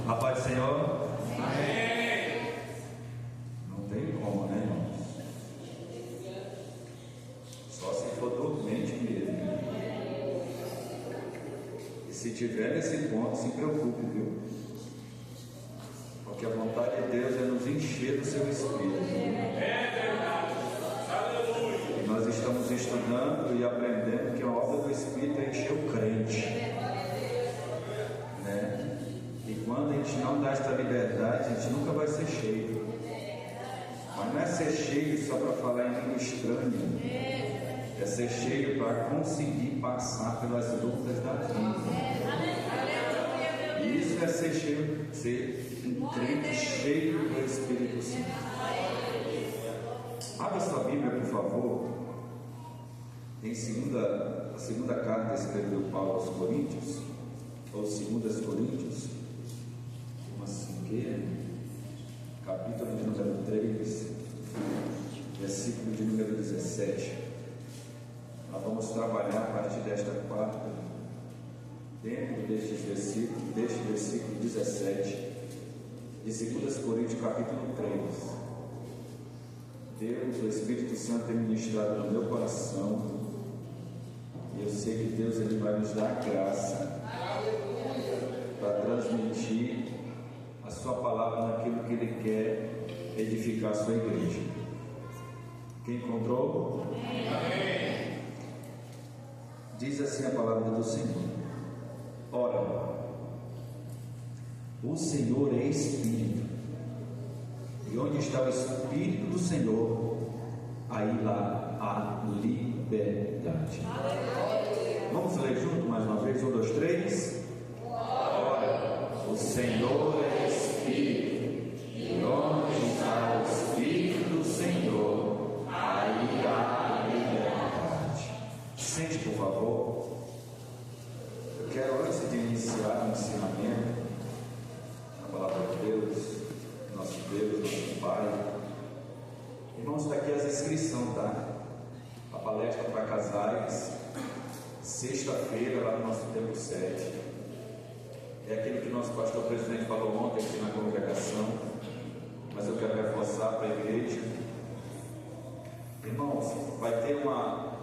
A paz do Senhor. Amém. Não tem como, né, irmãos? Só se for dormente mesmo. E se tiver nesse ponto, se preocupe, viu? Porque a vontade de Deus é nos encher do seu Espírito. É verdade. Aleluia. E nós estamos estudando e aprendendo que a obra do Espírito é encher o crente, né? E quando a gente não dá esta liberdade, a gente nunca vai ser cheio. Mas não é ser cheio só para falar em língua estranha, é ser cheio para conseguir passar pelas lutas da vida. Isso é ser cheio, ser um crente cheio do Espírito Santo. Abra sua Bíblia, por favor, em a segunda carta escreveu Paulo aos Coríntios, ou 2 Coríntios, uma cinqueira, capítulo de número 3, versículo de número 17. Nós vamos trabalhar a partir desta quarta, dentro deste versículo 17, de 2 Coríntios, capítulo 3. Deus, o Espírito Santo tem ministrado no meu coração, e eu sei que Deus ele vai nos dar graça para transmitir a sua palavra naquilo que Ele quer edificar a sua igreja. Quem encontrou? Amém. Diz assim a palavra do Senhor: ora, o Senhor é Espírito, e onde está o Espírito do Senhor, aí lá há liberdade. Vamos ler junto mais uma vez? 1, 2, 3. Ora, o Senhor é Espírito, e onde está o Espírito do Senhor, aí há liberdade. Sente, por favor. Eu quero, antes de iniciar o ensinamento na palavra de Deus, nosso Pai, irmãos, está aqui as inscrições, tá? A palestra para casais, sexta-feira, lá no nosso tempo 7. É aquilo que nosso pastor presidente falou ontem aqui na congregação, mas eu quero reforçar para a igreja. Irmãos, vai ter uma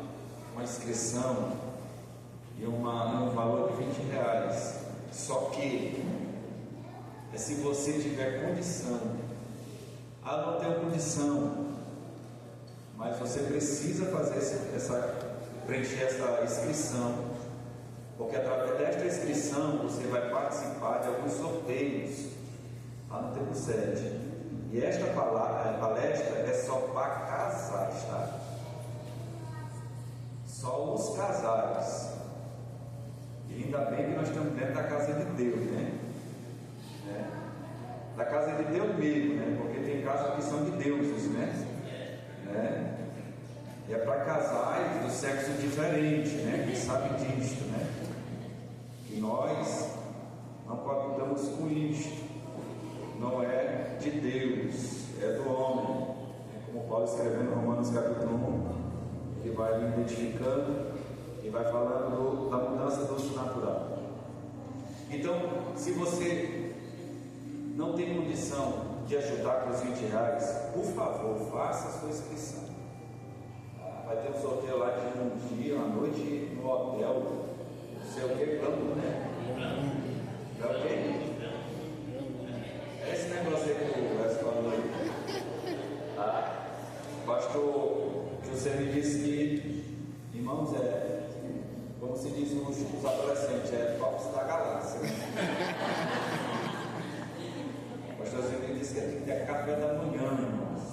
inscrição e um valor de R$20. Só que é se você tiver condição. Não tenho condição, mas você precisa fazer preencher essa inscrição, porque através desta inscrição você vai participar de alguns sorteios lá no tempo 7. E esta palestra é só para casais, tá? Só os casais. E ainda bem que nós estamos dentro da casa de Deus, né? Da casa de Deus mesmo, né? Porque tem casas que são de deuses, né? E é para casais do sexo diferente, né? Que sabem disto, né? Que nós não coabitamos com isto, não é de Deus, é do homem. É como Paulo escreveu em Romanos capítulo 1, que vai identificando e vai falando da mudança do natural. Então, se você não tem condição de ajudar com os R$20, por favor, faça a sua inscrição. Vai ter um sorteio lá de um dia, uma noite no hotel, não sei o que, plano, né? É o quê? É esse negócio aí que o Wes falou aí. Pastor, que você me disse que, irmãos, como se diz os adolescentes, é papo da galáxia, né? Pastor Zé disse que tem que ter café da manhã, irmãos.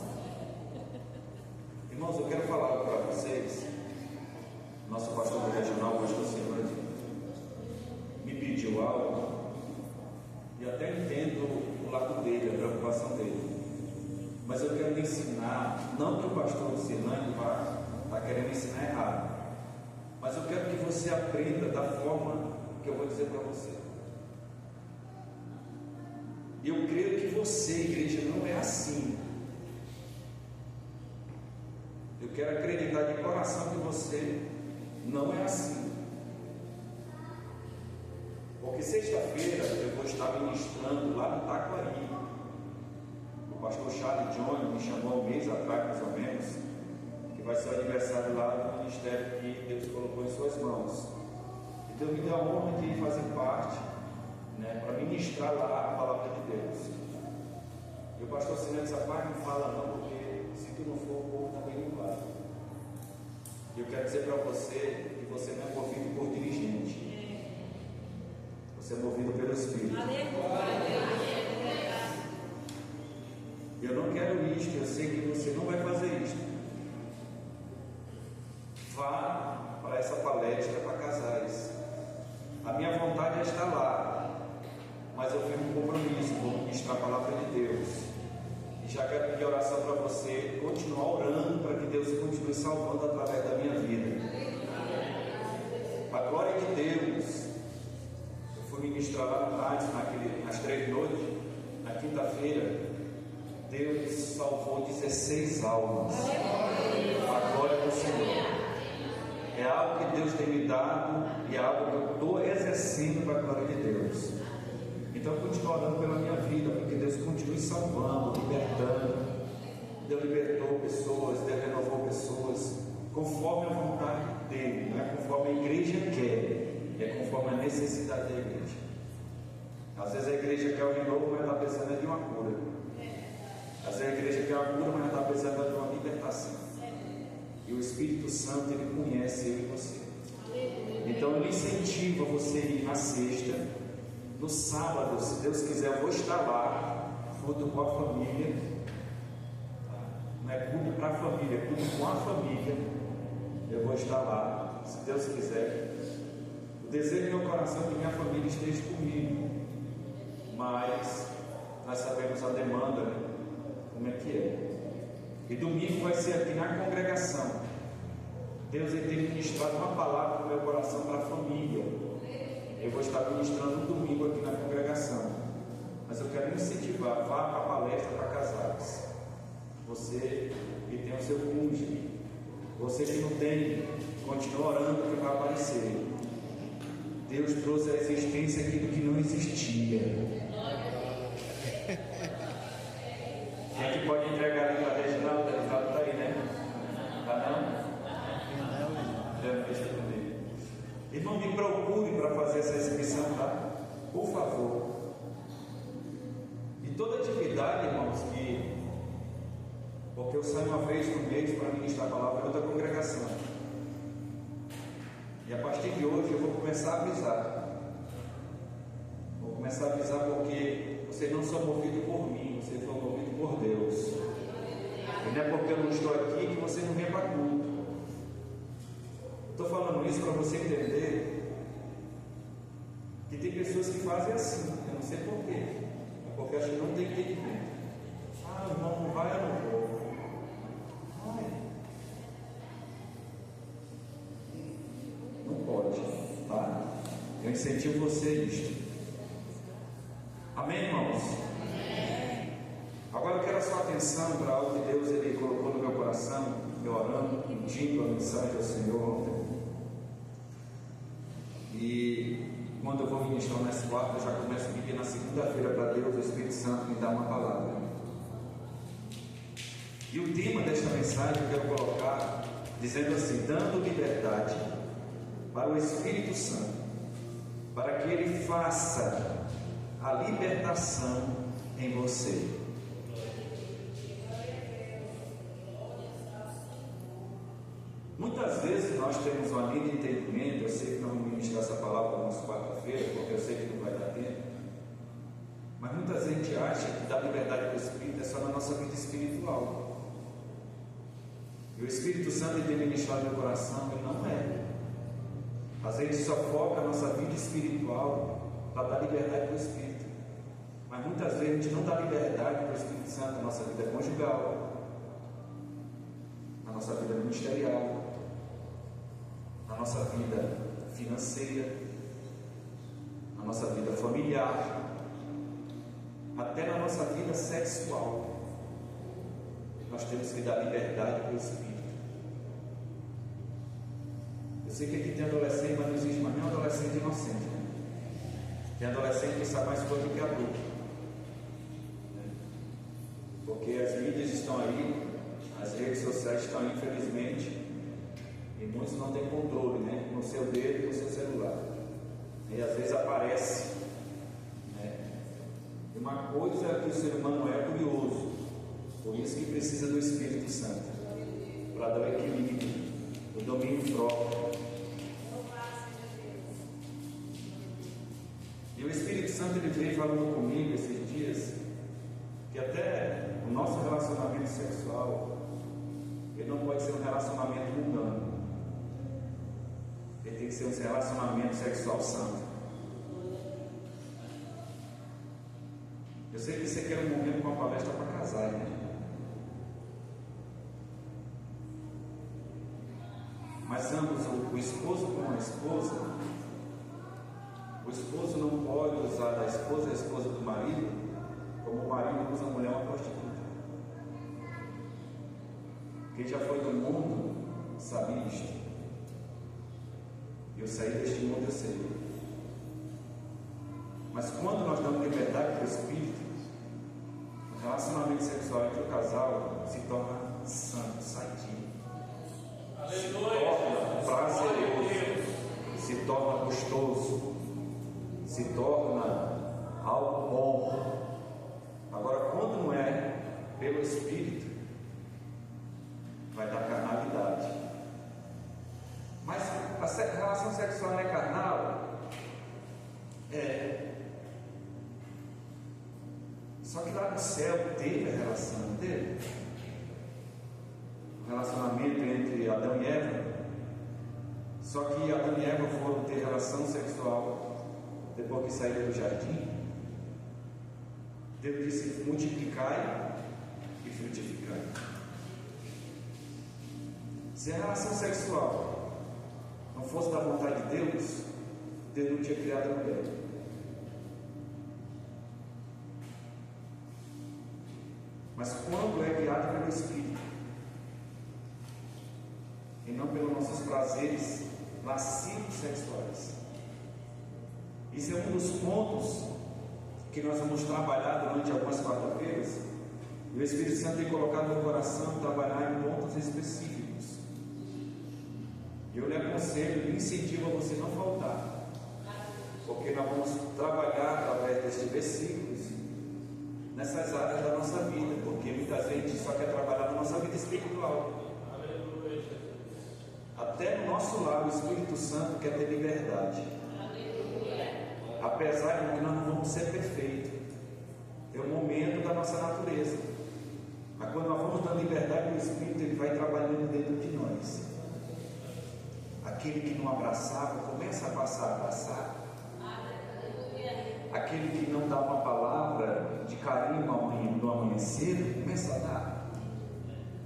Irmãos, eu quero falar algo para vocês. Nosso pastor do regional, o pastor Silvio, me pediu algo, e até entendo o lado dele, a preocupação dele. Mas eu quero lhe ensinar, não que o pastor Silvio vá querendo ensinar errado, mas eu quero que você aprenda da forma que eu vou dizer para você. Eu creio que você, igreja, não é assim. Eu quero acreditar de coração que você não é assim. Porque Porque sexta-feira eu vou estar ministrando lá no Taquari. O pastor Charlie John me chamou há um mês atrás, mais ou menos, que vai ser o aniversário lá do ministério que Deus colocou em suas mãos. Então me deu a honra de fazer parte, né, para ministrar lá a palavra de Deus. E o pastor Sinante disse: pai, não fala não, porque se tu não for, o povo também não vai. E eu quero dizer para você que você não é movido por dirigente, você é movido pelo Espírito. Eu não quero isto, eu sei que você não vai fazer isto. Vá para essa palestra para casais. A minha vontade é estar lá, mas eu firmo um compromisso, vou ministrar a palavra de Deus. E já quero pedir oração para você continuar orando para que Deus continue salvando através da minha vida. A glória de Deus. Eu fui ministrar lá no rádio às 3 da noite, na quinta-feira. Deus salvou 16 almas. A glória do Senhor. É algo que Deus tem me dado e é algo que eu estou exercendo para a glória de Deus. Então eu continuo orando pela minha vida, porque Deus continue salvando, libertando. Deus libertou pessoas, Deus renovou pessoas, conforme a vontade dele, não é conforme a igreja quer, é conforme a necessidade da igreja. Às vezes a igreja quer o renovo, mas está precisando de uma cura. Às vezes a igreja quer uma cura, mas está precisando de uma libertação. E o Espírito Santo, ele conhece eu e você. Então ele incentiva você a ir na sexta. No sábado, se Deus quiser, eu vou estar lá, culto com a família. Não é culto para a família, é culto com a família. Eu vou estar lá, se Deus quiser. O desejo do meu coração é que minha família esteja comigo. Mas nós sabemos a demanda, né? Como é que é. E domingo vai ser aqui na congregação. Deus tem ministrado uma palavra no meu coração para a família. Eu vou estar ministrando no domingo aqui na congregação. Mas eu quero incentivar, vá para a palestra para casais. Você que tem o seu cônjuge, você que não tem, continua orando que vai aparecer. Deus trouxe à existência aquilo que não existia. Quem é que pode entregar ali para a Reginaldo? A Reginaldo está aí, né? Está não? Deixa comigo. Irmão, me procure para fazer essa exibição, tá? Por favor. E toda atividade, irmãos, porque eu saio uma vez no mês para ministrar a palavra em outra congregação. E a partir de hoje eu vou começar a avisar. Vou começar a avisar porque vocês não são movidos por mim, vocês são movidos por Deus. E não é porque eu não estou aqui que você não vem para culto. Estou falando isso para você entender que tem pessoas que fazem assim, eu não sei porquê, é porque acho que não tem entendimento. Ah, irmão, não vai, eu não vou. Vai. Não pode, tá? Eu incentivo você a isto. Amém, irmãos? Amém. Agora eu quero a sua atenção para algo que Deus ele colocou no meu coração, eu orando, pedindo a mensagem ao Senhor. E quando eu vou ministrar nessa quarta, eu já começo a pedir na segunda-feira para Deus, o Espírito Santo me dar uma palavra. E o tema desta mensagem eu quero colocar dizendo assim: dando liberdade para o Espírito Santo, para que ele faça a libertação em você. Muitas vezes nós temos uma linha de entendimento. Eu sei que não vou ministrar essa palavra na nossa quarta-feira, porque eu sei que não vai dar tempo. Mas muita gente acha que dar liberdade para o Espírito é só na nossa vida espiritual. E o Espírito Santo tem ministrado no meu coração, ele não é. Às vezes só foca a nossa vida espiritual para dar liberdade para o Espírito. Mas muitas vezes a gente não dá liberdade para o Espírito Santo na nossa vida conjugal, na nossa vida ministerial, na nossa vida financeira, na nossa vida familiar, até na nossa vida sexual. Nós temos que dar liberdade para o Espírito. Eu sei que aqui tem adolescente, mas não existe mais nenhum adolescente inocente, né? Tem adolescente que sabe mais coisa do que adulto, né? Porque as mídias estão aí, as redes sociais estão aí, infelizmente, e muitos não têm controle, né? No seu dedo e no seu celular. E às vezes aparece, né? E uma coisa que o ser humano é curioso, por isso que precisa do Espírito Santo, para dar o equilíbrio, o domínio próprio. E o Espírito Santo ele veio falando comigo esses dias que até o nosso relacionamento sexual ele não pode ser um relacionamento mundano, ele tem que ser um relacionamento sexual santo. Eu sei que você quer um momento com uma palestra para casar, né? Mas ambos, o esposo com a esposa, o esposo não pode usar da esposa a esposa do marido como o marido usa a mulher uma prostituta. Quem já foi do mundo sabe isto. Eu saí deste mundo, eu sei. Mas quando nós damos liberdade para o Espírito, o relacionamento sexual entre o casal se torna santo, sadio, se torna prazeroso, se torna gostoso, se torna algo bom. Agora, quando não é pelo Espírito, vai dar carnalidade. Mas a relação sexual não é carnal? É. Só que lá no céu teve a relação, não teve? O relacionamento entre Adão e Eva. Só que Adão e Eva foram ter relação sexual depois que saíram do jardim. Deus disse: multiplicai e frutificai. Se a relação sexual não fosse da vontade de Deus, Deus não tinha criado a mulher. Mas quando é guiado pelo Espírito e não pelos nossos prazeres lascivos sexuais, isso é um dos pontos que nós vamos trabalhar durante algumas quarta-feiras. E o Espírito Santo tem colocado no coração trabalhar em pontos específicos. Eu lhe aconselho, lhe incentivo a você não faltar, porque nós vamos trabalhar através destes versículos nessas áreas da nossa vida, porque muita gente só quer trabalhar na nossa vida espiritual. Até no nosso lar o Espírito Santo quer ter liberdade. Apesar de que nós não vamos ser perfeitos, é o momento da nossa natureza. Mas quando nós vamos dar liberdade para o Espírito, ele vai trabalhando dentro de nós. Aquele que não abraçava, começa a passar a abraçar. Aquele que não dá uma palavra de carinho no amanhecer, começa a dar.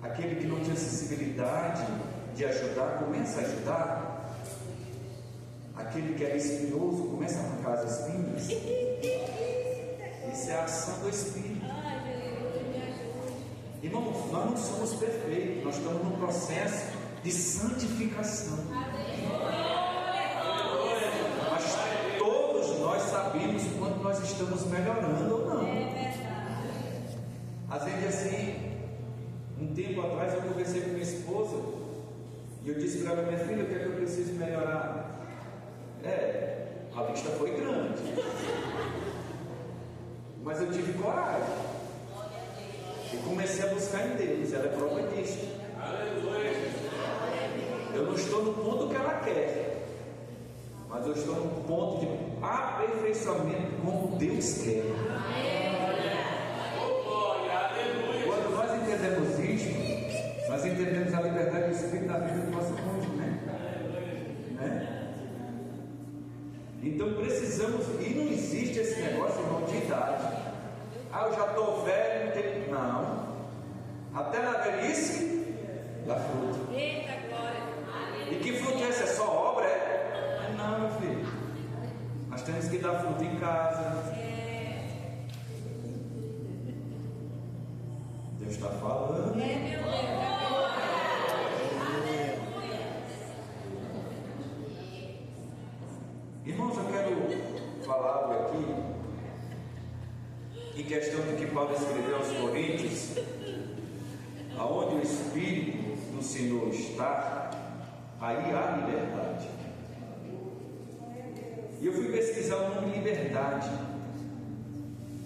Aquele que não tinha sensibilidade de ajudar, começa a ajudar. Aquele que era espinhoso, começa a arrancar as espinhas. Isso é a ação do Espírito. Irmãos, nós não somos perfeitos, nós estamos num processo de santificação. Mas todos nós sabemos quando nós estamos melhorando ou não. Às vezes, assim, um tempo atrás eu conversei com minha esposa e eu disse para ela: minha filha, o que é que eu preciso melhorar? A lista foi grande, mas eu tive coragem e comecei a buscar em Deus. Ela é prova disso. Eu não estou no ponto que ela quer, mas eu estou no ponto de aperfeiçoamento como Deus quer. Quando nós entendemos isso, nós entendemos a liberdade do Espírito na vida do nosso cônjuge, né? Então precisamos, e não existe esse negócio, irmão, de idade. Eu já estou velho, não tem. Não. Até na velhice dá fruto. Eita glória! E que fruto é esse? É só obra? Não, meu filho. Nós temos que dar fruto em casa. Deus está falando. Meu Deus. Irmãos, eu quero falar algo aqui em questão do que Paulo escreveu aos Coríntios, aonde o Espírito do Senhor está, aí há liberdade. E eu fui pesquisar o nome liberdade,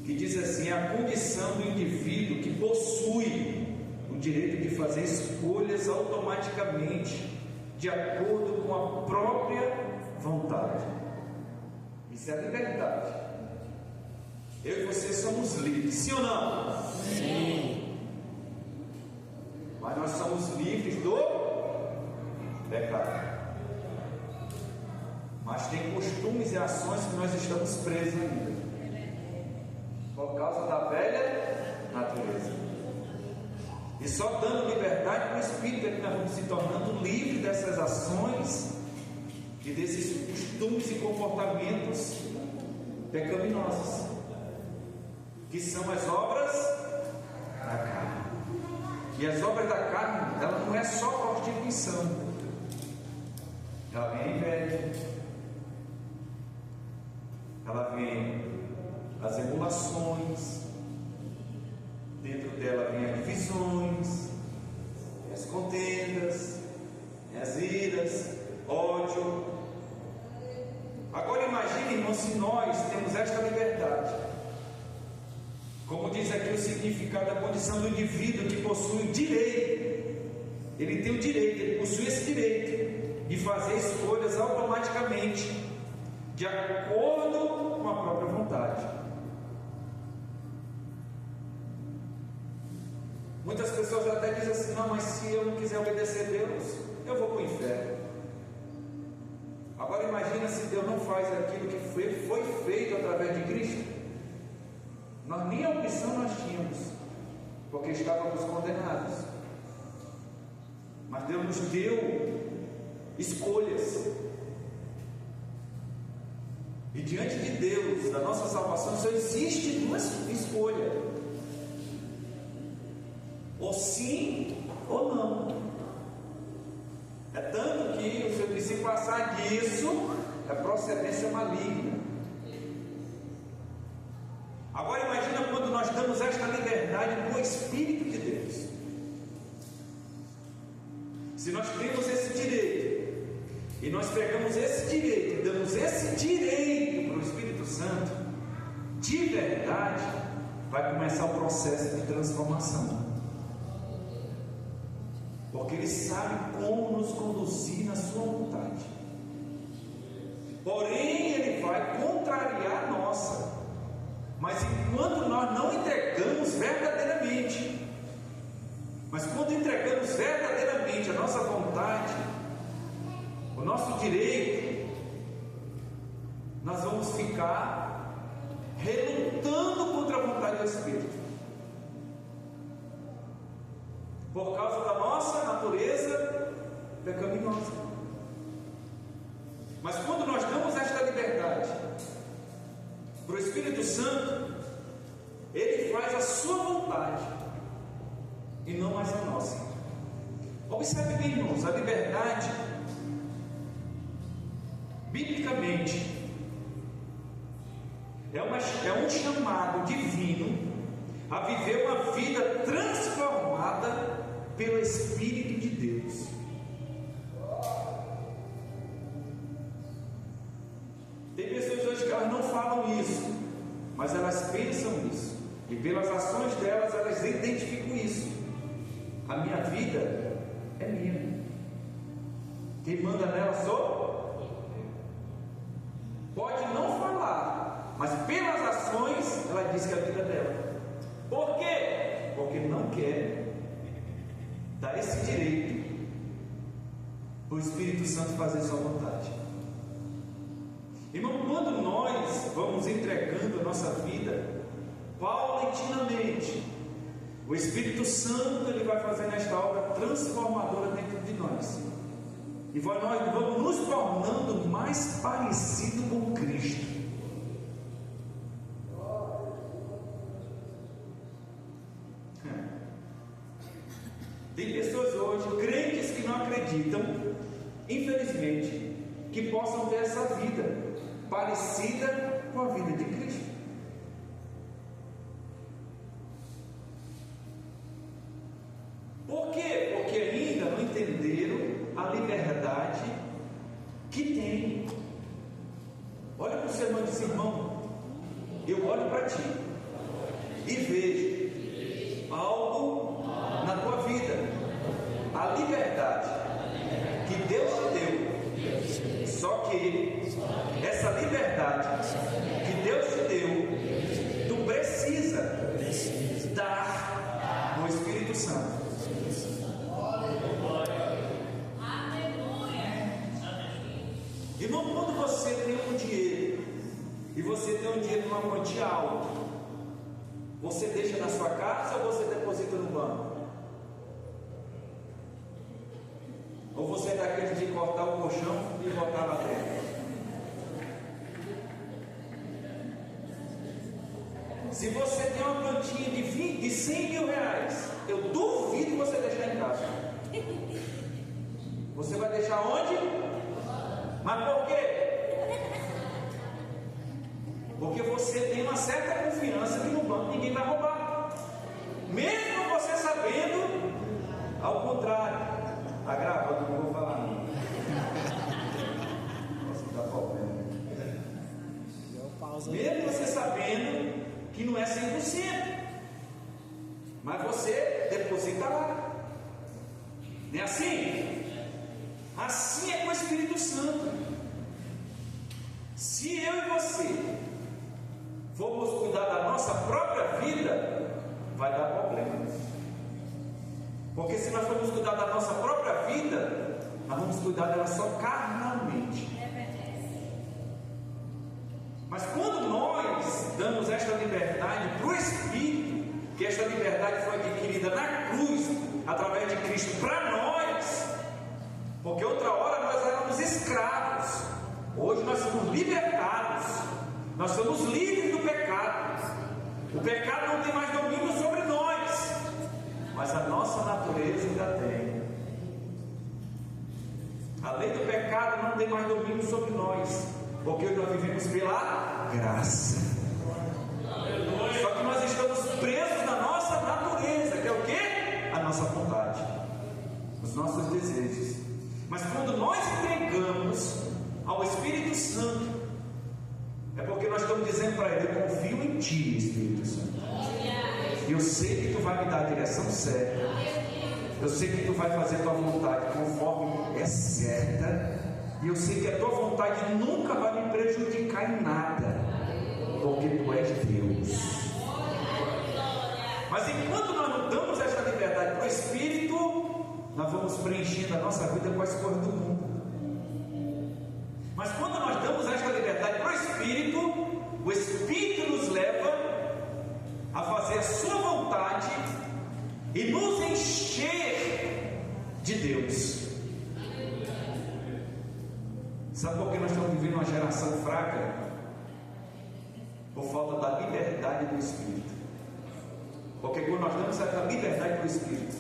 que diz assim: é a condição do indivíduo que possui o direito de fazer escolhas automaticamente, de acordo com a própria vontade. Isso é a liberdade. Eu e você somos livres, sim ou não? Sim. Mas nós somos livres do pecado. Mas tem costumes e ações que nós estamos presos ainda, por causa da velha natureza. E só dando liberdade para o Espírito é que nós vamos se tornando livres dessas ações e desses costumes e comportamentos pecaminosos, que são as obras da carne. E as obras da carne, ela não é só prostituição, ela vem a inveja, ela vem as emulações, dentro dela vem as divisões, as contendas, as iras, ódio. Agora imagine, irmão, se nós temos esta liberdade, como diz aqui o significado da condição do indivíduo que possui o direito, ele tem o direito, ele possui esse direito de fazer escolhas automaticamente, de acordo com a própria vontade. Muitas pessoas até dizem assim: não, mas se eu não quiser obedecer a Deus, eu vou para o inferno. Agora imagina se Deus não faz aquilo que foi feito através de Cristo. Nós nem a opção nós tínhamos, porque estávamos condenados. Mas Deus nos deu escolhas. E diante de Deus, da nossa salvação, só existe duas escolhas: ou sim ou não. É tanto que se passar disso, é procedência maligna. Agora imagina quando nós damos esta liberdade para o Espírito de Deus. Se nós temos esse direito, e nós pegamos esse direito, e damos esse direito para o Espírito Santo, de verdade, vai começar o processo de transformação. Porque Ele sabe como nos conduzir na sua vontade. Porém, Ele vai contrariar a nossa. Mas enquanto nós não entregamos verdadeiramente, mas quando entregamos verdadeiramente a nossa vontade, o nosso direito, nós vamos ficar relutando contra a vontade do Espírito, por causa da nossa natureza pecaminosa. Mas quando nós damos esta liberdade para o Espírito Santo, Ele faz a sua vontade e não mais a nossa. Observe bem, irmãos, a liberdade, biblicamente, é um chamado divino a viver uma vida transformada pelo Espírito de Deus. Tem pessoas hoje que elas não falam isso, mas elas pensam isso, e pelas ações delas elas identificam isso. A minha vida é minha, quem manda nela sou eu. Pode não falar, mas pelas ações ela diz que a vida é dela. Por quê? Porque não quer dar esse direito para o Espírito Santo fazer sua vontade. Irmão, quando nós vamos entregando a nossa vida paulatinamente, o Espírito Santo ele vai fazendo esta obra transformadora dentro de nós, e nós vamos nos tornando mais parecidos com Cristo. Tem pessoas hoje, crentes que não acreditam, infelizmente, que possam ter essa vida parecida com a vida de Cristo. a liberdade que tem. Olha para o seu irmão e diz: irmão, eu olho para ti e vejo algo na tua vida, a liberdade que Deus te deu. Só que essa liberdade que Deus te deu, tu precisa dar no Espírito Santo. Irmão, quando você tem um dinheiro e você tem um dinheiro numa quantia alta, você deixa na sua casa ou você deposita no banco? Ou você é daquele de cortar o colchão e botar lá dentro? Se você tem uma plantinha de 100 mil reais, eu duvido você deixar em casa. Você vai deixar onde? Mas por quê? Porque você tem uma certa confiança que no banco ninguém vai roubar, mesmo você sabendo ao contrário. Está gravando, não vou falar não. Dá problema. Mesmo você sabendo que não é 100%, mas você deposita lá. Não é assim? Assim é com o Espírito Santo. Se eu e você formos cuidar da nossa própria vida, vai dar problema. Porque se nós formos cuidar da nossa própria vida, nós vamos cuidar dela só carnalmente. Mas quando nós damos esta liberdade para o Espírito, que esta liberdade foi adquirida na cruz, através de Cristo para nós, porque outra hora nós éramos escravos, hoje nós somos libertados, nós somos livres do pecado. O pecado não tem mais domínio sobre nós, mas a nossa natureza ainda tem. A lei do pecado não tem mais domínio sobre nós, porque nós vivemos pela graça. Só que nós estamos presos na nossa natureza, que é o quê? A nossa vontade, os nossos desejos. Mas quando nós entregamos ao Espírito Santo, é porque nós estamos dizendo para Ele: eu confio em Ti, Espírito Santo. E eu sei que Tu vai me dar a direção certa. Eu sei que Tu vai fazer a Tua vontade conforme é certa. E eu sei que a Tua vontade nunca vai me prejudicar em nada, porque Tu és Deus. Mas enquanto nós não damos esta liberdade para o Espírito, nós vamos preenchendo a nossa vida com as coisas do mundo. Mas quando nós damos esta liberdade para o Espírito nos leva a fazer a sua vontade e nos encher de Deus. Sabe por que nós estamos vivendo uma geração fraca? Por falta da liberdade do Espírito. Porque quando nós damos essa liberdade para o Espírito,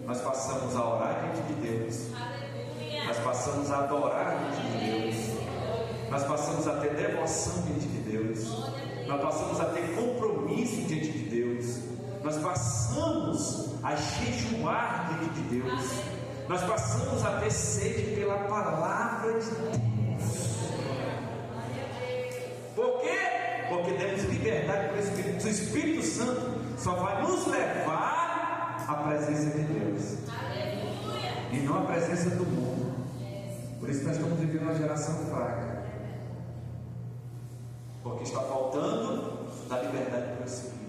nós passamos a orar diante de Deus, nós passamos a adorar diante de Deus, nós passamos a ter devoção diante de Deus, nós passamos a ter compromisso diante de Deus, nós passamos a jejuar diante de Deus, nós passamos a ter sede pela palavra de Deus. Por quê? Porque demos liberdade para o Espírito. O Espírito Santo só vai nos levar à presença de Deus, e não à presença do mundo. Por isso nós estamos vivendo uma geração fraca, porque está faltando da liberdade para o Espírito.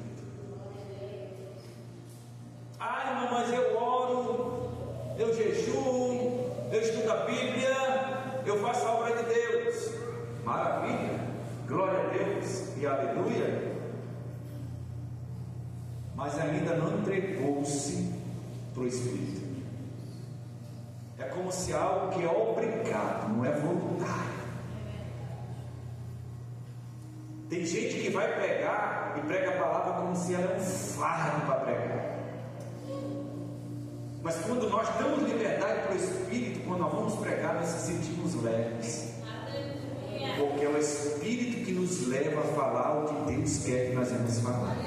Irmão, mas eu oro, eu jejuo, eu estudo a Bíblia, eu faço a obra de Deus. Maravilha, glória a Deus e aleluia. Mas ainda não entregou-se para o Espírito. É como se algo que é obrigado, não é voluntário. Tem gente que vai pregar e prega a palavra como se ela é um fardo para pregar. Mas quando nós damos liberdade para o Espírito, quando nós vamos pregar, nós nos sentimos leves. Porque é o Espírito que nos leva a falar o que Deus quer que nós vamos falar.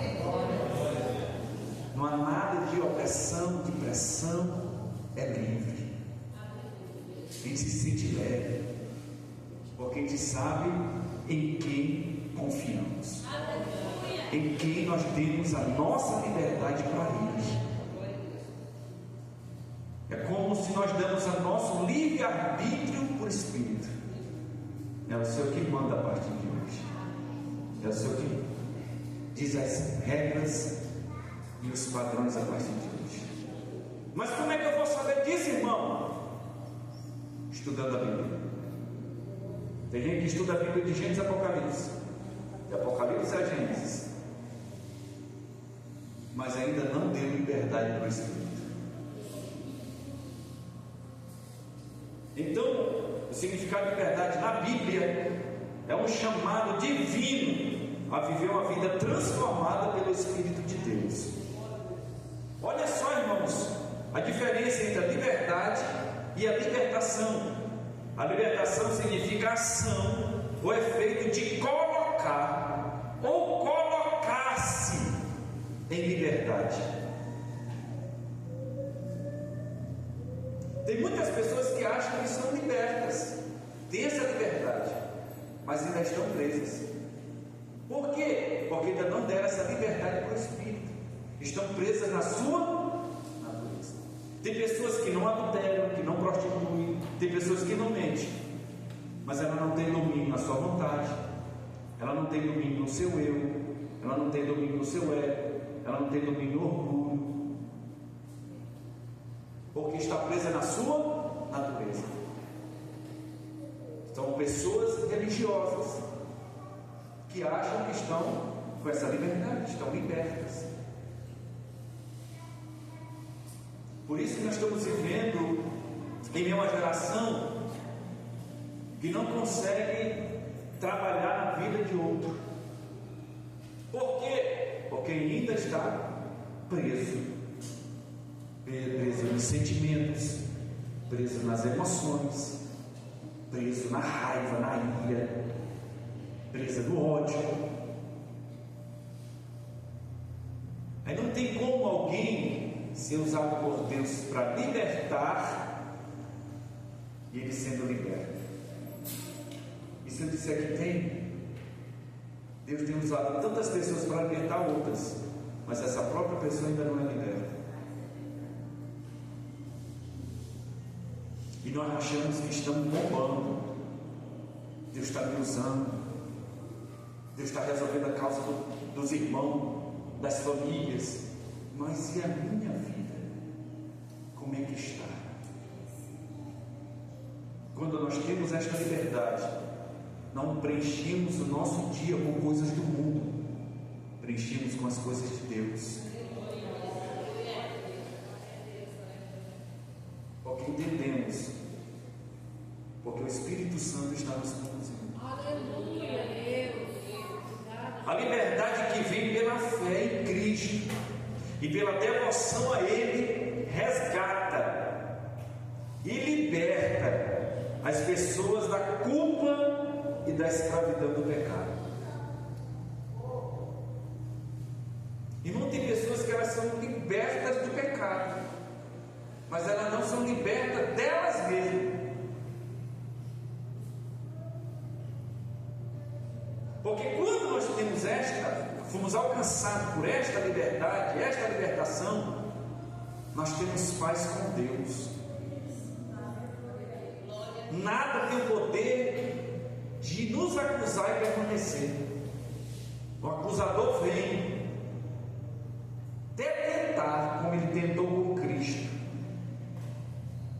Não há nada de opressão, de pressão, é livre. A gente se sente leve, porque a gente sabe em quem confiamos, em quem nós temos a nossa liberdade para ir. É como se nós damos a nosso livre-arbítrio por Espírito. É o Senhor que manda a partir de hoje. É o Senhor que diz as regras e os padrões a partir de hoje. Mas como é que eu vou saber disso, irmão? Estudando a Bíblia. Tem gente que estuda a Bíblia de Gênesis a Apocalipse, de Apocalipse a Gênesis, mas ainda não deu liberdade para o Espírito. Então, o significado de liberdade na Bíblia é um chamado divino a viver uma vida transformada pelo Espírito de Deus. Olha só, irmãos, a diferença entre a liberdade e a libertação. A libertação significa ação ou efeito de colocar ou colocar-se em liberdade. Tem muitas pessoas que acham que são libertas, têm essa liberdade, mas ainda estão presas. Por quê? Porque ainda não deram essa liberdade para o Espírito. Estão presas na sua natureza. Tem pessoas que não adulteram, que não prostituem, tem pessoas que não mentem, mas ela não tem domínio na sua vontade, ela não tem domínio no seu eu, ela não tem domínio no seu ego, ela não tem domínio no orgulho, porque está presa na sua natureza. São pessoas religiosas que acham que estão com essa liberdade, estão libertas. Por isso que nós estamos vivendo em meio a uma geração que não consegue trabalhar na vida de outro. Por quê? Porque ainda está preso nos sentimentos, preso nas emoções, preso na raiva, na ira, preso no ódio. Aí não tem como alguém ser usado por Deus para libertar e ele sendo liberto. E se eu disser que tem, Deus tem usado tantas pessoas para libertar outras, mas essa própria pessoa ainda não é liberta. E nós achamos que estamos bombando. Deus está me usando, Deus está resolvendo a causa dos irmãos, das famílias. Mas e a minha vida? Como é que está? Quando nós temos esta liberdade, não preenchemos o nosso dia com coisas do mundo, preenchemos com as coisas de Deus. Porque entendemos, porque o Espírito Santo está nos conduzindo. A liberdade que vem pela fé em Cristo e pela devoção a Ele resgata e liberta as pessoas da culpa e da escravidão do pecado. Irmão, tem pessoas que elas são libertas do pecado, mas elas não são libertas delas mesmas. Porque quando nós temos fomos alcançados por esta liberdade, esta libertação, nós temos paz com Deus. Nada tem o poder de nos acusar e permanecer. O acusador vem tentar, como ele tentou com Cristo.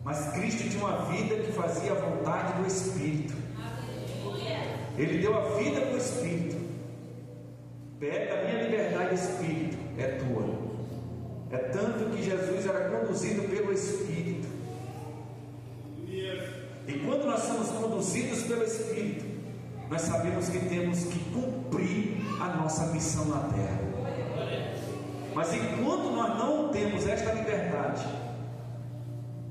Mas Cristo tinha uma vida que fazia a vontade do Espírito. Ele deu a vida para o Espírito. Pega a minha liberdade, Espírito, é tua. É tanto que Jesus era conduzido pelo Espírito. E quando nós somos conduzidos pelo Espírito, nós sabemos que temos que cumprir a nossa missão na terra. Mas enquanto nós não temos esta liberdade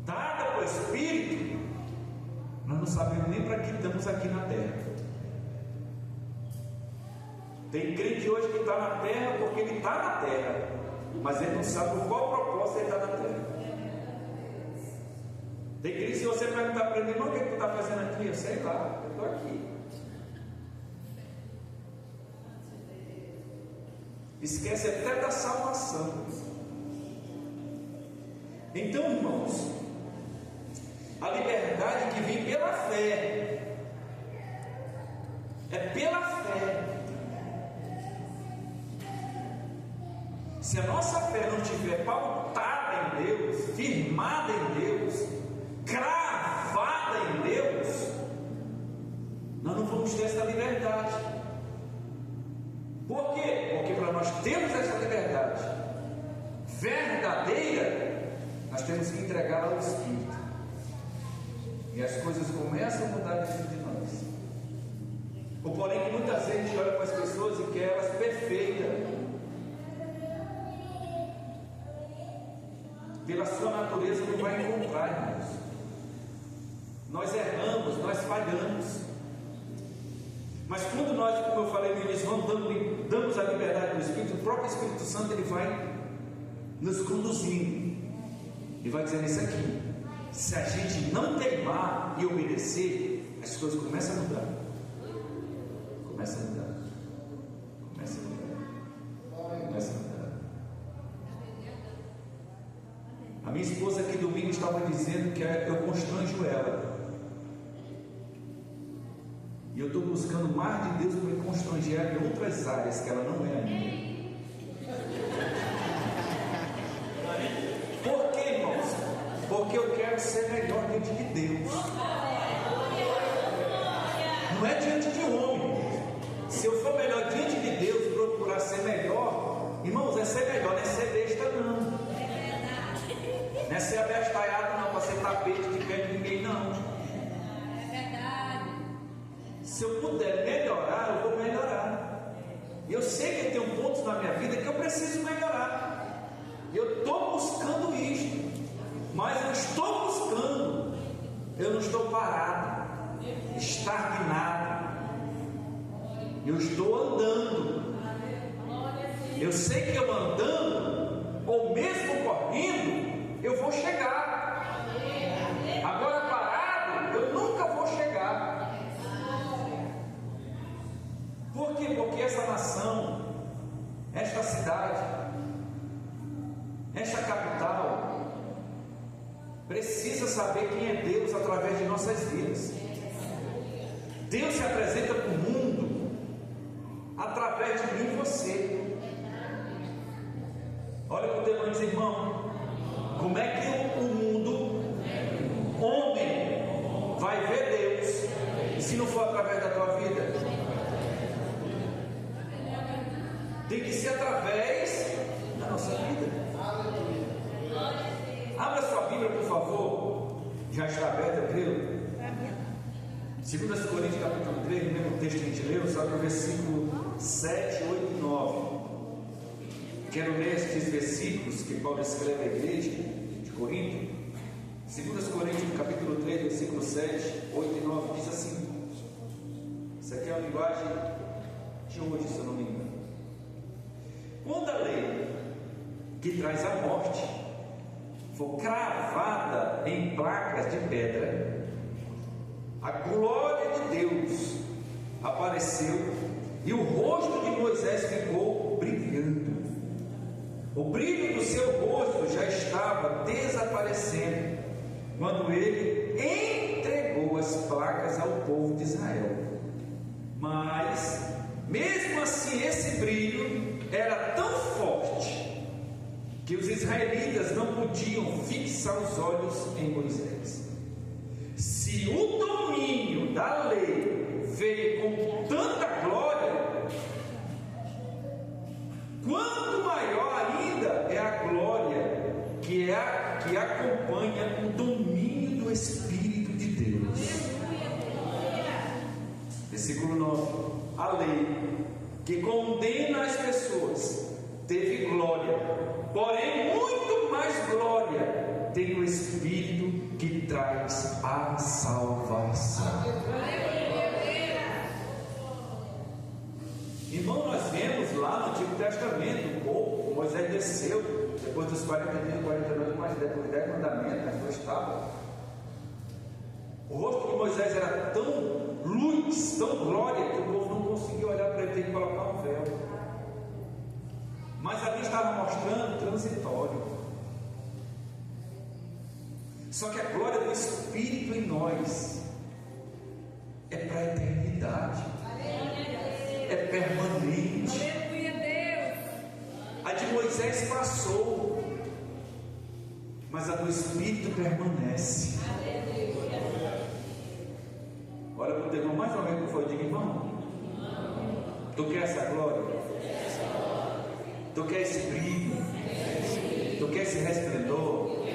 dada pelo Espírito, nós não sabemos nem para que estamos aqui na terra. Tem crente hoje que está na terra porque ele está na terra, mas ele não sabe por qual propósito ele está na terra. Tem crise, se você perguntar para ele, irmão, o que tu está fazendo aqui? Eu sei lá, eu estou aqui. Esquece até da salvação. Então, irmãos, a liberdade que vem pela fé, é pela fé. Se a nossa fé não estiver pautada em Deus, firmada em Deus, cravada em Deus, nós não vamos ter essa liberdade. Por quê? Porque para nós termos essa liberdade verdadeira, nós temos que entregá-la ao Espírito, e as coisas começam a mudar dentro de nós. O porém que muitas vezes a gente olha para as pessoas e quer elas perfeitas, pela sua natureza não vai encontrar, irmãos. Nós erramos, nós falhamos, mas quando nós, como eu falei no início, damos a liberdade do Espírito, o próprio Espírito Santo ele vai nos conduzindo e vai dizendo isso aqui. Se a gente não teimar e obedecer, as coisas começam a mudar. Começa a mudar. Começa a mudar. Começa a mudar. A minha esposa aqui domingo estava dizendo que eu constranjo ela. E eu estou buscando mais de Deus para me constranger em outras áreas que ela não é a minha. Por quê, irmãos? Porque eu quero ser melhor diante de Deus. Não é diante de homem. Se eu for melhor diante de Deus, procurar ser melhor, irmãos, é ser melhor, não é ser besta não. Não é ser abestalhado não, para ser tapete de pé de ninguém não. Se eu puder melhorar, eu vou melhorar. Eu sei que eu tenho pontos na minha vida que eu preciso melhorar. Eu estou buscando isto, mas eu estou buscando. Eu não estou parado, estagnado. Eu estou andando. Eu sei que eu andando, ou mesmo correndo, eu vou chegar. Agora parado, eu nunca vou chegar. Por quê? Porque essa nação, esta cidade, esta capital, precisa saber quem é Deus através de nossas vidas. Deus se apresenta para o mundo através de mim e você. Olha para o teu irmão e diz, irmão, como é que o mundo, homem, vai ver Deus se não for através da tua vida? Tem que ser através da nossa vida. Abra sua Bíblia, por favor. Já está aberta, eu creio. 2 Coríntios capítulo 3, no mesmo texto que a gente leu, só que o versículo 7, 8 e 9. Quero ler estes versículos que Paulo escreve à igreja de Corinto. 2 Coríntios capítulo 3, versículo 7, 8 e 9 diz assim. Isso aqui é a linguagem de hoje, se eu não me engano. Quando a lei que traz a morte for cravada em placas de pedra, a glória de Deus apareceu e o rosto de Moisés ficou brilhando. O brilho do seu rosto já estava desaparecendo quando ele entregou as placas ao povo de Israel. Mas mesmo assim esse brilho era tão forte que os israelitas não podiam fixar os olhos em Moisés. Se o domínio da lei veio com tanta glória, quanto maior ainda é a glória que acompanha o domínio do Espírito de Deus. Versículo 9. A lei que condena as pessoas teve glória, porém muito mais glória tem o Espírito que traz a salvação. Irmão, nós vemos lá no Antigo Testamento o povo, Moisés desceu depois dos 40 dias, 40 noites, mais 10 mandamentos, nas 2 tábuas. O rosto de Moisés era tão luz, tão glória, que o povo não conseguia olhar para ele, ter que colocar um véu. Mas ali estava mostrando transitório. Só que a glória do Espírito em nós é para a eternidade, é permanente. A de Moisés passou, mas a do Espírito permanece. Olha para o teu irmão mais uma vez, por favor, diga: irmão, tu quer essa glória? Tu quer esse brilho? Tu quer esse resplendor?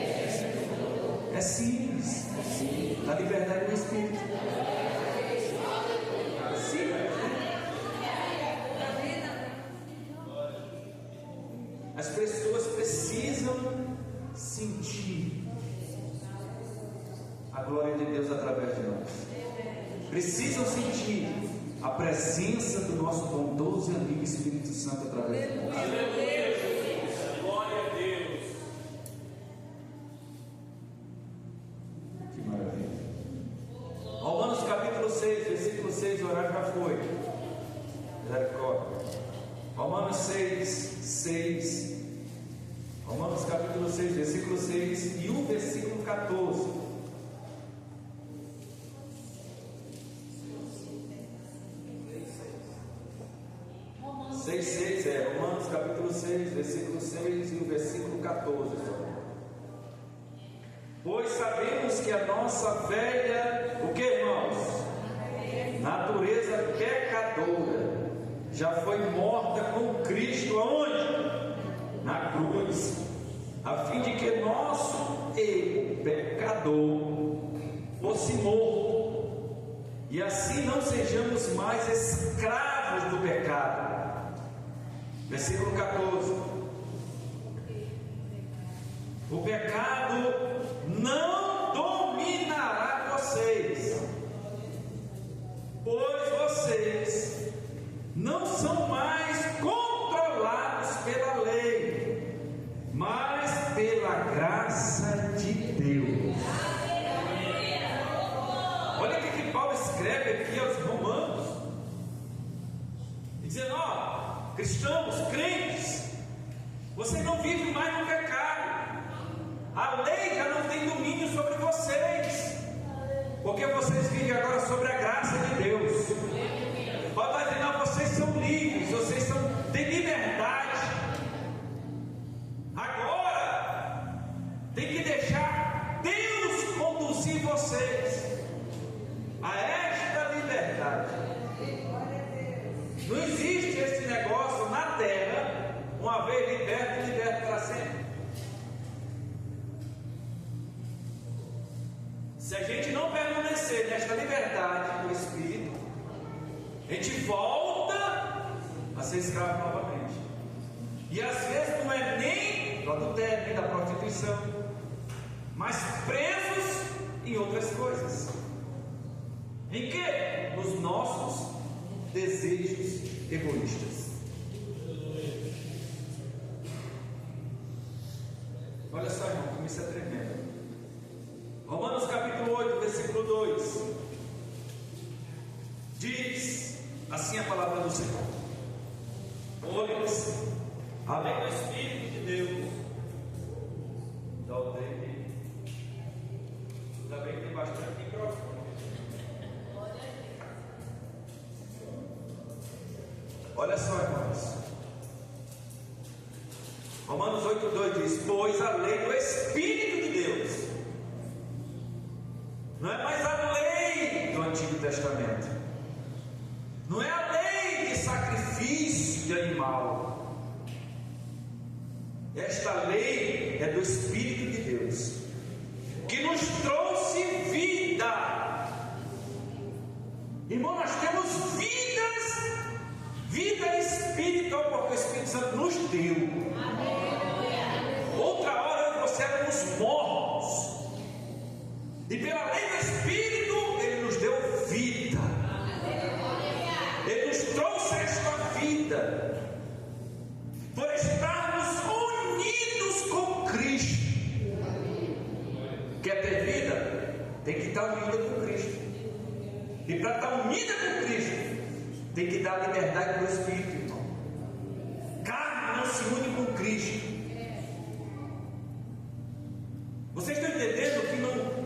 É simples. A liberdade do Espírito. As pessoas precisam sentir a glória de Deus através de nós. Precisam sentir a presença do nosso bondoso e amigo Espírito Santo através de nós. Aleluia, Jesus. Glória a Deus. Que maravilha. Romanos capítulo 6, versículo 6, o horário já foi. Misericórdia. Romanos 6. Romanos capítulo 6, versículo 6 e o versículo 14. Romanos capítulo 6, versículo 6 e o versículo 14. Pois sabemos que a nossa velha, o que, irmãos? Natureza pecadora já foi morta com Cristo aonde? Na cruz, a fim de que nosso eu, pecador, fosse morto, e assim não sejamos mais escravos do pecado. Versículo 14: o pecado não dominará vocês, pois vocês não são mais controlados pela lei, mas pela graça de Deus. Olha o que Paulo escreve aqui aos Romanos, dizendo: ó, cristãos, crentes, vocês não vivem mais no pecado, a lei já não tem domínio sobre vocês, porque vocês vivem agora sobre a graça de Deus. Paulo está dizendo: não, vocês são livres, vocês têm liberdade. Agora tem que deixar Deus conduzir vocês a esta liberdade. Não existe esse negócio na terra, uma vez liberto para sempre. Se a gente não permanecer nesta liberdade do Espírito, a gente volta a ser escravo novamente. E às vezes não é nem do adultério, nem da prostituição, mas presos em outras coisas. Em que? Nos nossos desejos egoístas. Olha só, irmão, como isso é tremendo. Romanos capítulo 8, versículo 2 diz assim a palavra do Senhor: pois, além do Espírito de Deus, também tem bastante microfone. Olha só, irmãos, Romanos 8,2 diz: pois a lei do Espírito de Deus não é mais a lei do Antigo Testamento, não é a lei de sacrifício de animal. Esta lei é do Espírito de Deus, que nos trouxe vida. Irmão, nós temos vida espiritual, porque o Espírito Santo nos deu. Outra hora eu e você éramos mortos, e pela lei do Espírito Ele nos deu vida. Ele nos trouxe esta vida por estarmos unidos com Cristo. Quer ter vida? Tem que estar unido com Cristo. E para estar unida com Cristo, tem que dar liberdade para o Espírito, irmão. Carne não se une com Cristo. Vocês estão entendendo que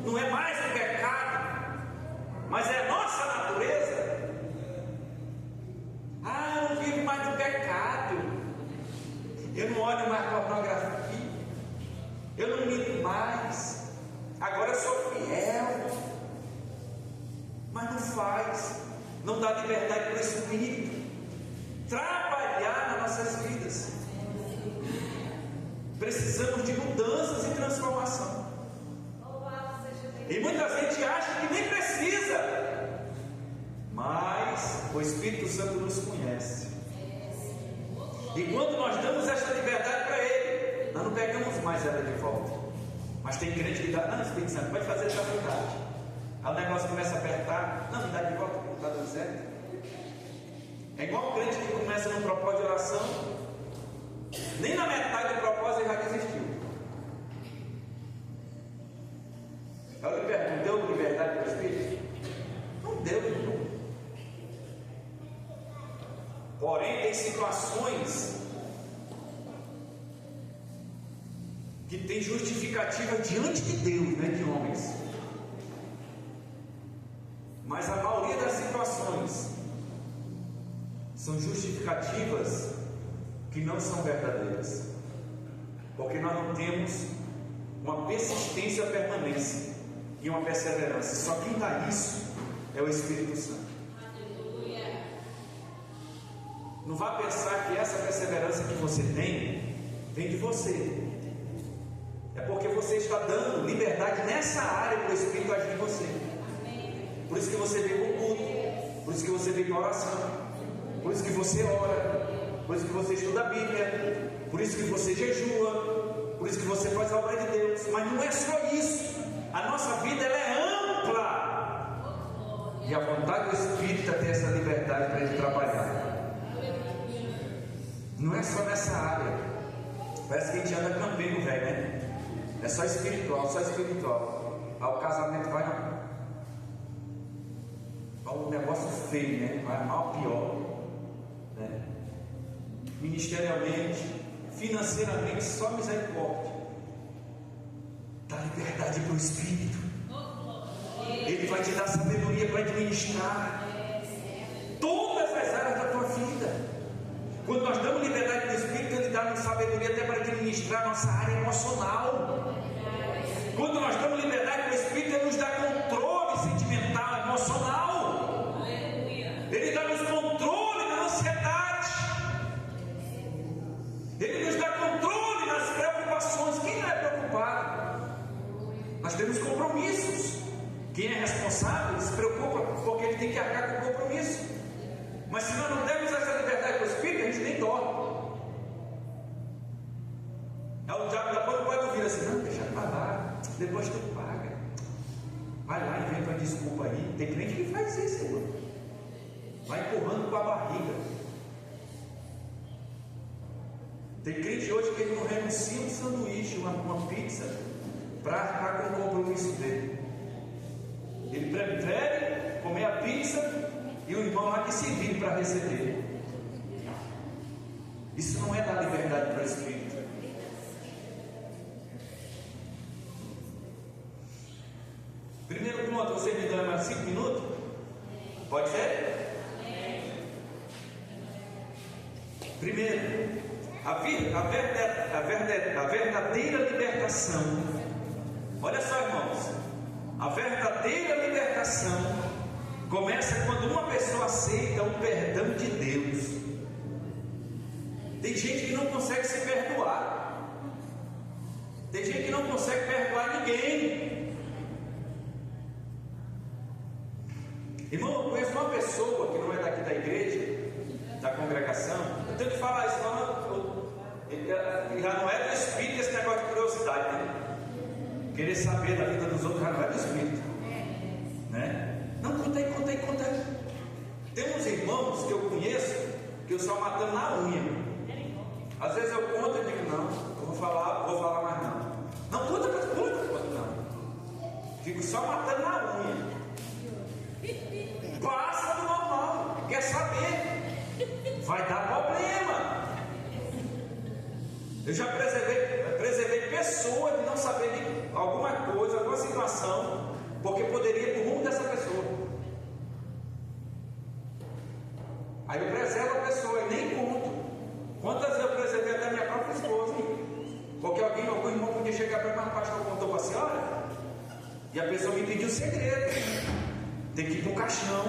não é mais o pecado, mas é a nossa natureza? Ah, eu não vivo mais no pecado, eu não olho mais pornografia, eu não minto mais, agora eu sou fiel. Mas não faz, não dá liberdade para o Espírito trabalhar nas nossas vidas. Precisamos de mudanças e transformação. E muita gente acha que nem precisa, mas o Espírito Santo nos conhece. E quando nós damos esta liberdade para Ele, nós não pegamos mais ela de volta. Mas tem crente que dá, não, Espírito Santo, pode fazer essa vontade. Aí o negócio começa a apertar, não, me dá de volta, não está dando certo. É igual o crente que começa no propósito de oração, nem na metade do propósito ele já desistiu. Eu lhe pergunto, deu liberdade para o Espírito? Não deu, irmão. Porém, tem situações que tem justificativa diante de Deus, não é de homens. Mas a maioria das situações são justificativas que não são verdadeiras, porque nós não temos uma persistência, permanência e uma perseverança. Só quem dá isso é o Espírito Santo. Não vá pensar que essa perseverança que você tem vem de você. É porque você está dando liberdade nessa área para o Espírito agir em você. Por isso que você vem para o culto, por isso que você vem para a oração, por isso que você ora, por isso que você estuda a Bíblia, por isso que você jejua, por isso que você faz a obra de Deus. Mas não é só isso. A nossa vida ela é ampla. E a vontade do Espírito é ter essa liberdade para ele trabalhar. Não é só nessa área. Parece que a gente anda campeiro, velho, né? É só espiritual, só espiritual. Aí o casamento vai um negócio feio, né? Vai mal, pior, né? Ministerialmente, financeiramente, só misericórdia. Dá liberdade para o Espírito. Ele vai te dar sabedoria para administrar todas as áreas da tua vida. Quando nós damos liberdade para o Espírito, Ele dá sabedoria até para administrar a nossa área emocional. Quando nós damos liberdade para o Espírito, Ele nos dá controle sentimental, emocional. Ele dá-nos controle na ansiedade. Ele nos dá controle nas preocupações. Quem não é preocupado? Nós temos compromissos. Quem é responsável se preocupa porque ele tem que arcar com o compromisso. Mas se nós não demos essa liberdade para o Espírito, a gente nem dorme. Aí o diabo da porta pode ouvir assim: não, deixa para lá, depois tu paga. Vai lá e vem para desculpa aí. Tem crente que faz isso, irmão. Vai empurrando com a barriga. Tem crente hoje que ele não renuncia um sanduíche, uma pizza, para arcar com o compromisso dele. Ele prefere comer a pizza e o irmão lá que se vire para receber. Isso não é dar liberdade para o Espírito. Primeiro ponto, você me dá mais 5 minutos? Pode ser? Primeiro, a verdadeira libertação. Olha só, irmãos, a verdadeira libertação começa quando uma pessoa aceita o perdão de Deus. Tem gente que não consegue se perdoar. Tem gente que não consegue perdoar ninguém. Irmão, eu conheço uma pessoa que não é daqui da igreja, da congregação. Eu tenho que falar isso, já não é do Espírito esse negócio de curiosidade, né? Querer saber da vida dos outros já não é do Espírito, né? Não, conta aí. Tem uns irmãos que eu conheço que eu só matando na unha. Às vezes eu conto e digo: não, eu vou falar mais não. Não, conta não. Fico só matando na unha. Eu já preservei pessoas de não saber de alguma coisa, alguma situação, porque poderia ir para o rumo dessa pessoa. Aí eu preservo a pessoa e nem conto. Quantas vezes eu preservei até minha própria esposa? Porque algum irmão podia chegar para mim, mas o pastor contou para a senhora, e a pessoa me pediu segredo. Tem que ir para o caixão.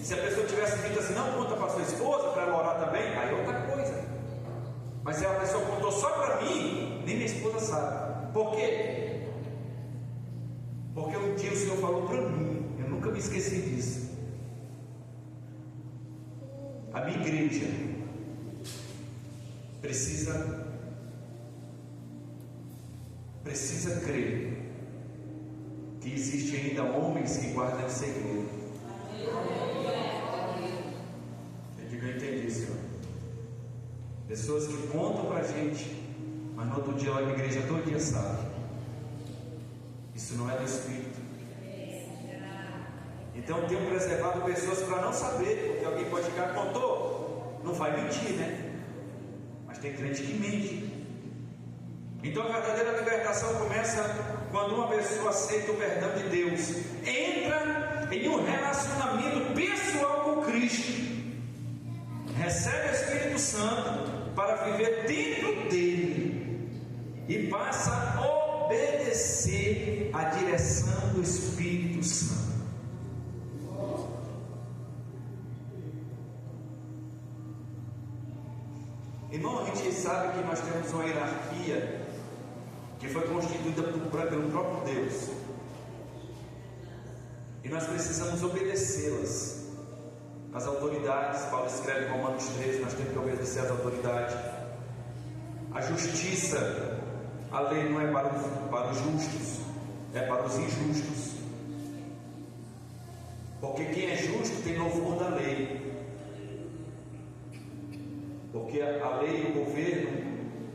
Se a pessoa tivesse dito assim, não conta para sua esposa, para ela orar também, aí é outra coisa. Mas se a pessoa contou só para mim, nem minha esposa sabe. Por quê? Porque um dia o Senhor falou para mim, eu nunca me esqueci disso. A minha igreja precisa crer que existe ainda homens que guardam segredo. Eu digo, eu entendi, Senhor. Pessoas que contam para a gente, mas no outro dia a igreja todo dia sabe. Isso não é do Espírito. Então eu tenho preservado pessoas para não saber, porque alguém pode chegar, contou, não vai mentir, né? Mas tem crente que mente. Então a verdadeira libertação começa quando uma pessoa aceita o perdão de Deus, entra em um relacionamento pessoal com Cristo, recebe o Espírito Santo para viver dentro dele e passa a obedecer à direção do Espírito Santo. Irmão, a gente sabe que nós temos uma hierarquia que foi constituída pelo próprio Deus, e nós precisamos obedecê-las. As autoridades, Paulo escreve em Romanos 13, nós temos que obedecer às autoridades. A justiça, a lei não é para os justos, é para os injustos, porque quem é justo tem louvor da lei, porque a lei e o governo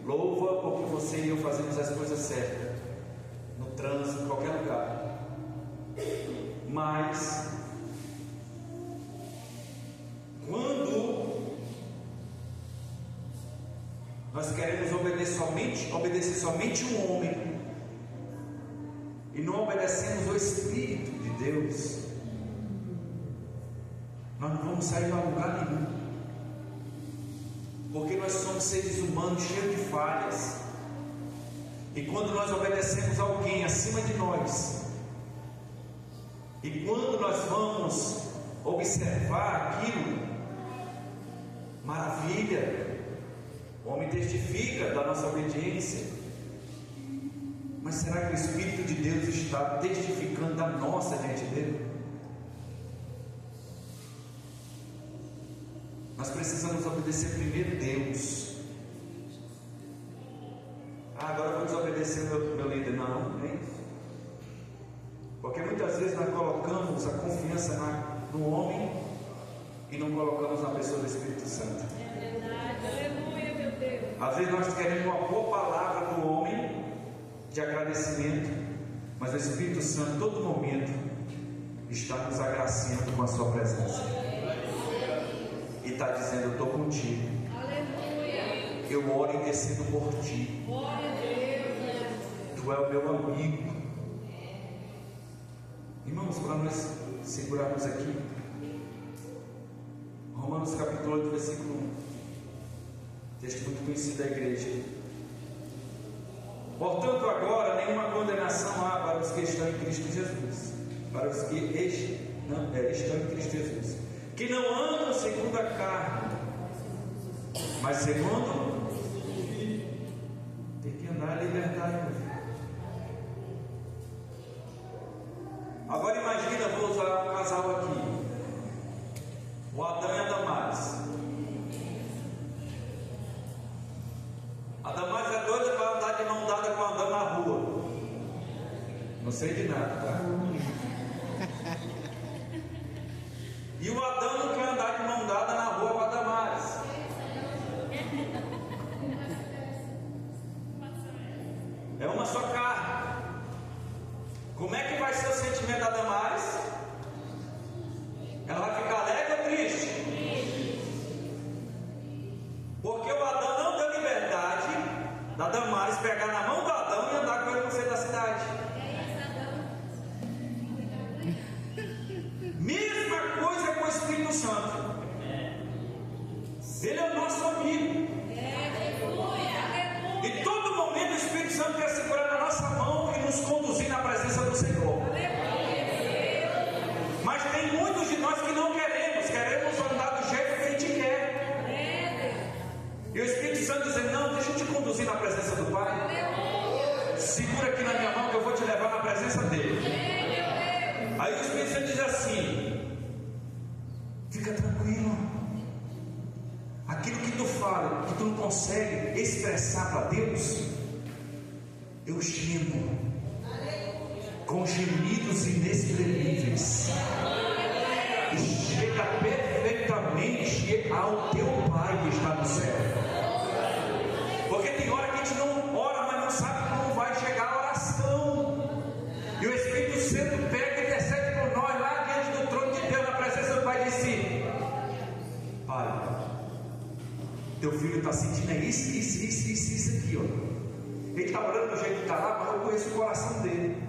louva porque você e eu fazemos as coisas certas, no trânsito, em qualquer lugar. Mas quando nós queremos obedecer somente um homem e não obedecemos o Espírito de Deus, nós não vamos sair a lugar nenhum. Porque nós somos seres humanos cheios de falhas. E quando nós obedecemos alguém acima de nós, e quando nós vamos observar aquilo, maravilha, o homem testifica da nossa obediência. Mas será que o Espírito de Deus está testificando da nossa diante dele? Nós precisamos obedecer primeiro Deus. Agora eu vou desobedecer o meu líder. Não, não é isso. Porque muitas vezes nós colocamos a confiança no homem e não colocamos na pessoa do Espírito Santo. É verdade, aleluia, meu Deus. Às vezes nós queremos uma boa palavra do homem de agradecimento, mas o Espírito Santo, em todo momento, está nos agraciando com a sua presença. E está dizendo, eu estou contigo. Aleluia. Eu oro intercedendo por ti. Glória a Deus. Tu é o meu amigo. Irmãos, para nós segurarmos aqui, Romanos capítulo 8, versículo 1. Texto muito conhecido da igreja. Portanto, agora nenhuma condenação há para os que estão em Cristo Jesus. Para os que estão em Cristo Jesus, que não andam segundo a carne, mas segundo. Tem que andar em liberdade, meu filho. Agora imagina, vou usar um casal aqui, o Adão e a Damares. A Damares é doida para andar de mão dada com o Adão na rua. Não sei de nada, tá? E o Adão não quer andar de mão dada na rua com a Damares. É uma só carne. Como é que vai ser o sentimento da Damares? Ela vai ficar alegre ou triste? Porque o Adão não deu liberdade pegar na mão do Adão e andar com ele no meio da cidade. Mesma coisa com o Espírito Santo. Ele é o nosso amigo. E todo momento o Espírito Santo quer segurar na nossa mão e nos conduzir na presença do Senhor. Mas tem muitos de nós que não queremos andar do jeito que a gente quer. E o Espírito Santo dizendo: não, deixa eu te conduzir na presença do Pai. Segura aqui na minha mão que eu vou te levar na presença dele. Aí o Espírito Santo diz assim: fica tranquilo. Aquilo que tu fala, que tu não consegue expressar para Deus, eu gemo com gemidos inexprimíveis e chega perfeitamente ao teu Pai que está no céu. Porque tem hora que a gente não ora, mas não sabe como vai chegar a oração. E o Espírito Santo pega e intercede por nós lá diante do trono de Deus, na presença do Pai, e diz assim: Pai, teu filho está sentindo isso aqui, ó. Ele está orando do jeito que está lá, mas eu conheço o coração dele.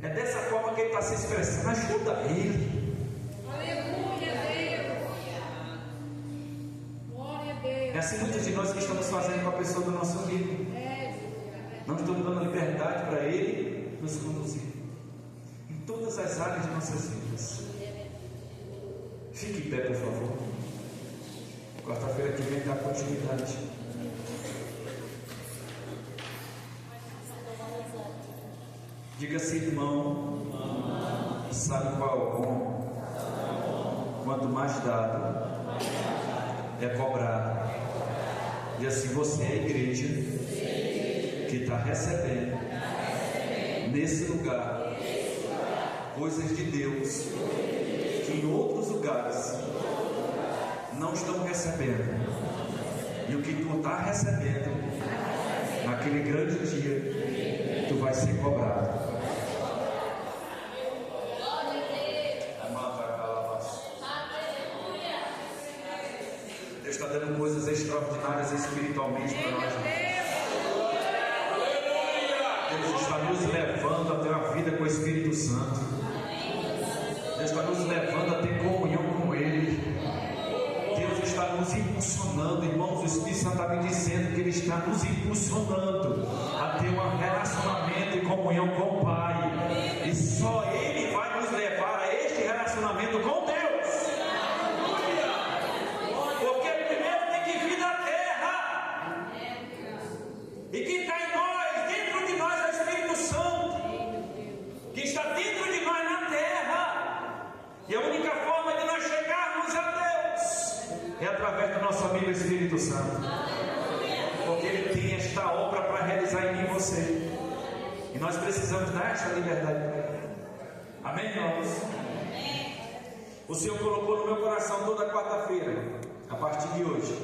É dessa forma que ele está se expressando. Ajuda ele. Aleluia, Deus. Glória a Deus. É assim muitos de nós que estamos fazendo com a pessoa do nosso amigo. Não estamos dando liberdade para ele nos conduzir em todas as áreas de nossas vidas. Fique em pé, por favor. Quarta-feira que vem dá continuidade. Diga-se, irmão, sabe qual é o bom? Quanto mais dado, é cobrado. E assim você é a igreja que está recebendo nesse lugar coisas de Deus que em outros lugares não estão recebendo. E o que tu está recebendo naquele grande dia, tu vai ser cobrado. Deus está dando coisas extraordinárias espiritualmente para nós. Deus está nos levando a ter uma vida com o Espírito Santo. Deus está nos levando a ter comunhão com Ele. Deus está nos impulsionando, irmãos. O Espírito Santo está me dizendo que Ele está nos impulsionando a ter um relacionamento e comunhão com o Pai. E só Ele vai nos levar a este relacionamento com Deus. Porque primeiro tem que vir da terra. E quem está em nós, dentro de nós, é o Espírito Santo, que está dentro de nós na terra. E a única forma de nós chegarmos a Deus é através do nosso amigo Espírito Santo. Porque Ele tem esta obra para realizar em mim e você. E nós precisamos dar esta liberdade para Ele. Amém, irmãos? O Senhor colocou no meu coração toda quarta-feira, a partir de hoje,